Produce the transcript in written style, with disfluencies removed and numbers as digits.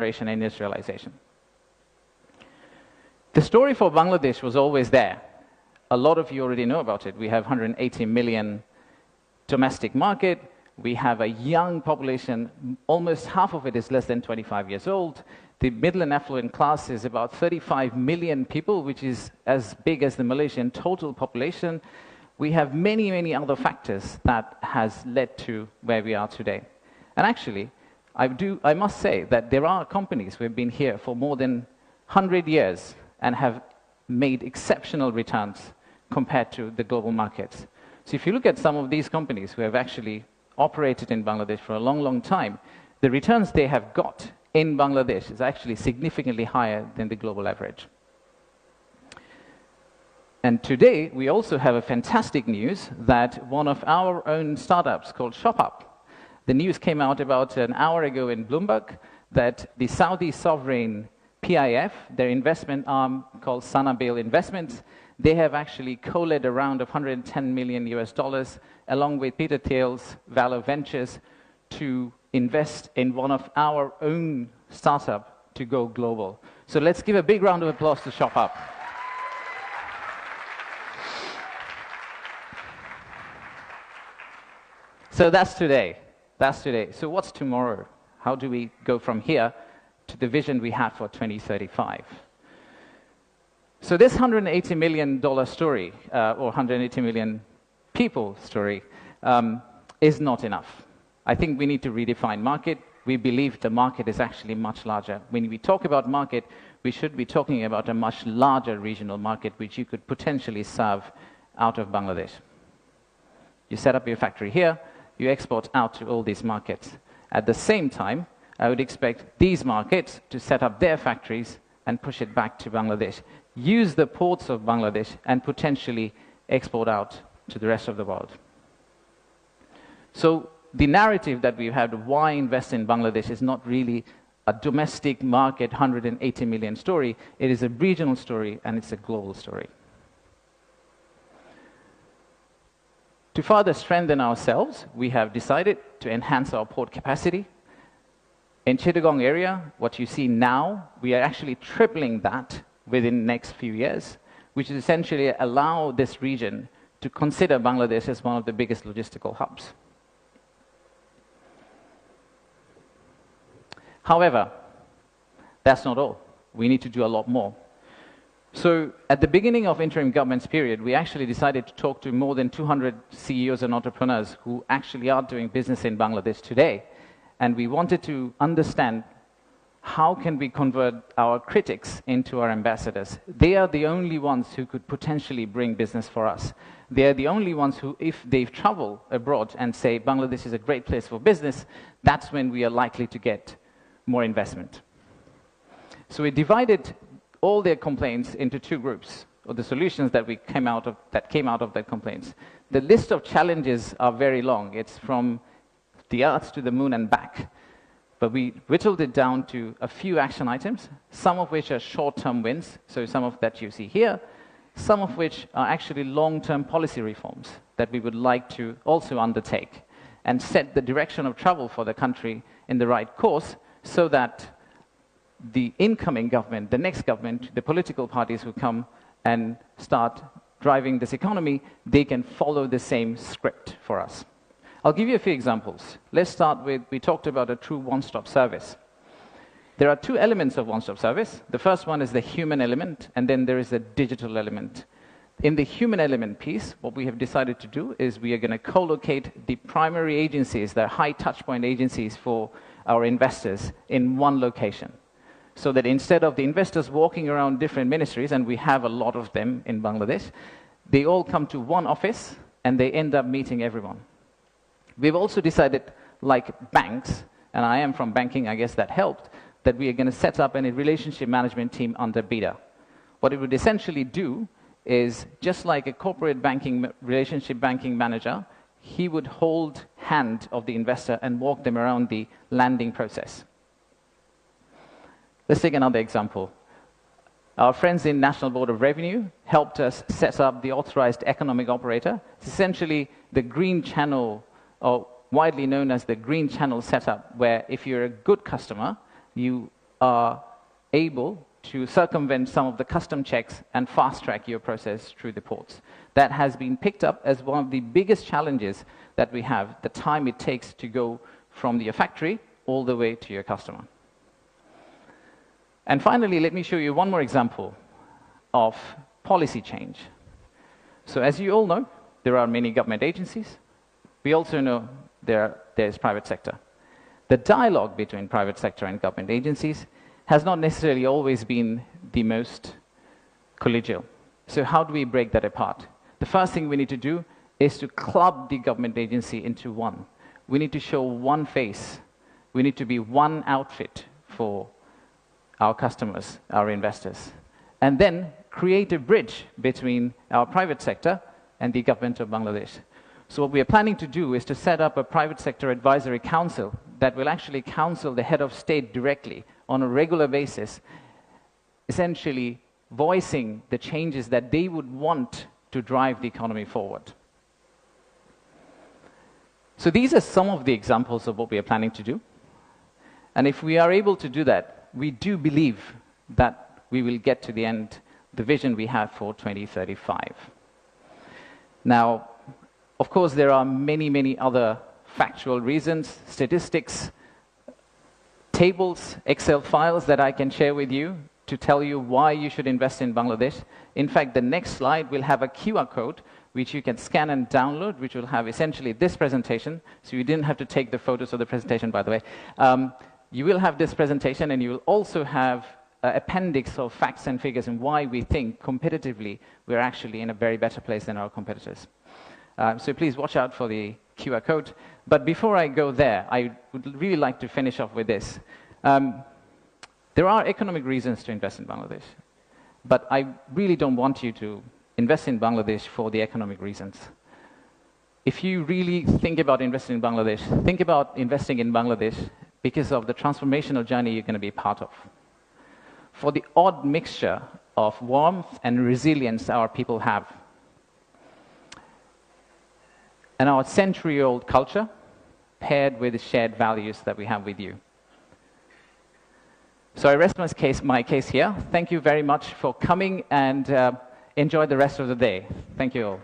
and industrialization. The story for Bangladesh was always there. A lot of you already know about it. We have 180 million domestic market. We have a young population. Almost half of it is less than 25 years old. The middle and affluent class is about 35 million people, which is as big as the Malaysian total population. We have many, many other factors that has led to where we are today. And actually, I must say that there are companies who have been here for more than 100 years and have made exceptional returns compared to the global markets. So if you look at some of these companies who have actually operated in Bangladesh for a long, long time, the returns they have got in Bangladesh is actually significantly higher than the global average. And today, we also have a fantastic news that one of our own startups called ShopUp, the news came out about an hour ago in Bloomberg that the Saudi sovereign PIF, their investment arm called Sanabil Investments, they have actually co-led a round of $110 million along with Peter Thiel's Valor Ventures to invest in one of our own startup to go global. So let's give a big round of applause to ShopUp. So that's today. That's today. So what's tomorrow? How do we go from here to the vision we have for 2035? So this $180 million story, or 180 million people story, is not enough. I think we need to redefine market. We believe the market is actually much larger. When we talk about market, we should be talking about a much larger regional market which you could potentially serve out of Bangladesh. You set up your factory here, you export out to all these markets. At the same time, I would expect these markets to set up their factories and push it back to Bangladesh. Use the ports of Bangladesh and potentially export out to the rest of the world. So the narrative that we've had of why invest in Bangladesh is not really a domestic market 180 million story. It is a regional story and it's a global story. To further strengthen ourselves, we have decided to enhance our port capacity. In Chittagong area, what you see now, we are actually tripling that within the next few years, which is essentially allow this region to consider Bangladesh as one of the biggest logistical hubs. However, that's not all. We need to do a lot more. So at the beginning of interim government's period, we actually decided to talk to more than 200 CEOs and entrepreneurs who actually are doing business in Bangladesh today. And we wanted to understand how can we convert our critics into our ambassadors. They are the only ones who could potentially bring business for us. They are the only ones who, if they travel abroad and say Bangladesh is a great place for business, that's when we are likely to get more investment. So we divided all their complaints into two groups, or the solutions that came out of their complaints. The list of challenges are very long. It's from the Earth to the Moon and back. But we whittled it down to a few action items, some of which are short-term wins, so some of that you see here, some of which are actually long-term policy reforms that we would like to also undertake and set the direction of travel for the country in the right course so that the incoming government, the next government, the political parties who come and start driving this economy, they can follow the same script for us. I'll give you a few examples. Let's start with, we talked about a true one-stop service. There are two elements of one-stop service. The first one is the human element, and then there is a digital element. In the human element piece, what we have decided to do is we are going to co-locate the primary agencies, the high touchpoint agencies for our investors in one location. So that instead of the investors walking around different ministries, and we have a lot of them in Bangladesh, they all come to one office and they end up meeting everyone. We've also decided, like banks, and I am from banking, I guess that helped, that we are going to set up a relationship management team under BIDA. What it would essentially do is, just like a corporate banking, relationship banking manager, he would hold hand of the investor and walk them around the landing process. Let's take another example. Our friends in National Board of Revenue helped us set up the authorized economic operator. It's essentially the green channel, or widely known as the green channel setup, where if you're a good customer, you are able to circumvent some of the custom checks and fast-track your process through the ports. That has been picked up as one of the biggest challenges that we have, the time it takes to go from your factory all the way to your customer. And finally, let me show you one more example of policy change. So as you all know, there are many government agencies. We also know there's private sector. The dialogue between private sector and government agencies has not necessarily always been the most collegial. So how do we break that apart? The first thing we need to do is to club the government agency into one. We need to show one face. We need to be one outfit for our customers, our investors, and then create a bridge between our private sector and the government of Bangladesh. So what we are planning to do is to set up a private sector advisory council that will actually counsel the head of state directly on a regular basis, essentially voicing the changes that they would want to drive the economy forward. So these are some of the examples of what we are planning to do. And if we are able to do that, we do believe that we will get to the end, the vision we have for 2035. Now, of course, there are many, many other factual reasons, statistics, tables, Excel files that I can share with you to tell you why you should invest in Bangladesh. In fact, the next slide will have a QR code which you can scan and download, which will have essentially this presentation. So you didn't have to take the photos of the presentation, by the way. You will have this presentation, and you will also have an appendix of facts and figures and why we think competitively we're actually in a very better place than our competitors. So please watch out for the QR code. But before I go there, I would really like to finish off with this. There are economic reasons to invest in Bangladesh, but I really don't want you to invest in Bangladesh for the economic reasons. If you really think about investing in Bangladesh, think about investing in Bangladesh because of the transformational journey you're going to be part of. For the odd mixture of warmth and resilience our people have, and our century-old culture paired with the shared values that we have with you. So I rest my case here. Thank you very much for coming, and enjoy the rest of the day. Thank you all.